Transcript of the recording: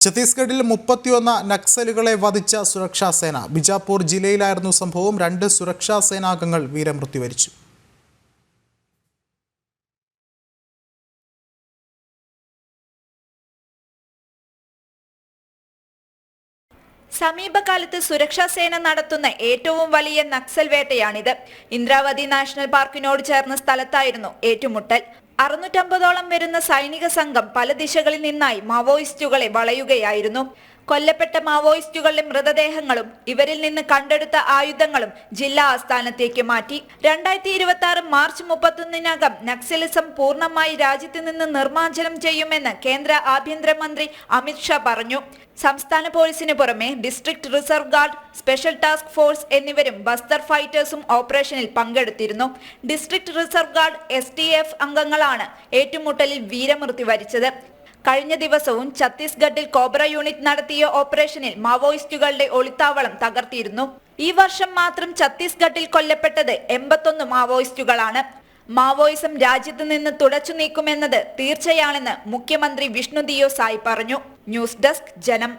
ഛത്തീസ്ഗഡിൽ 31 നക്സലുകളെ വധിച്ച സുരക്ഷാ സേന. ബിജാപൂർ ജില്ലയിലായിരുന്നു സംഭവം. 2 സുരക്ഷാ സേനാംഗങ്ങൾ വീരമൃത്യു വരിച്ചു. സമീപകാലത്ത് സുരക്ഷാ സേന നടത്തുന്ന ഏറ്റവും വലിയ നക്സൽ വേട്ടയാണിത്. ഇന്ദ്രാവതി നാഷണൽ പാർക്കിനോട് ചേർന്ന സ്ഥലത്തായിരുന്നു ഏറ്റുമുട്ടൽ. 650ഓളം വരുന്ന സൈനിക സംഘം പല ദിശകളിൽ നിന്നായി മാവോയിസ്റ്റുകളെ വളയുകയായിരുന്നു. കൊല്ലപ്പെട്ട മാവോയിസ്റ്റുകളുടെ മൃതദേഹങ്ങളും ഇവരിൽ നിന്ന് കണ്ടെടുത്ത ആയുധങ്ങളും ജില്ലാ ആസ്ഥാനത്തേക്ക് മാറ്റി. 2026 മാർച്ച് 31-നകം നക്സലിസം പൂർണ്ണമായി രാജ്യത്ത് നിന്ന് നിർമ്മാർജ്ജനം ചെയ്യുമെന്ന് കേന്ദ്ര ആഭ്യന്തരമന്ത്രി അമിത് ഷാ പറഞ്ഞു. സംസ്ഥാന പോലീസിന് പുറമെ district reserve guard, special task force എന്നിവരും ബസ്തർ ഫൈറ്റേഴ്സും ഓപ്പറേഷനിൽ പങ്കെടുത്തിരുന്നു. ഡിസ്ട്രിക്ട് റിസർവ് ഗാർഡ് STF അംഗങ്ങളാണ് ഏറ്റുമുട്ടലിൽ വീരമൃത്യു വരിച്ചത്. കഴിഞ്ഞ ദിവസവും ഛത്തീസ്ഗഡിൽ കോബ്ര യൂണിറ്റ് നടത്തിയ ഓപ്പറേഷനിൽ മാവോയിസ്റ്റുകളുടെ ഒളിത്താവളം തകർത്തിരുന്നു. ഈ വർഷം മാത്രം ഛത്തീസ്ഗഡിൽ കൊല്ലപ്പെട്ടത് 81 മാവോയിസ്റ്റുകളാണ്. മാവോയിസം രാജ്യത്ത് നിന്ന് തുടച്ചു നീക്കുമെന്നത് തീർച്ചയാണെന്ന് മുഖ്യമന്ത്രി വിഷ്ണു ദിയോ സായ് പറഞ്ഞു. ന്യൂസ് ഡെസ്ക് ജനം.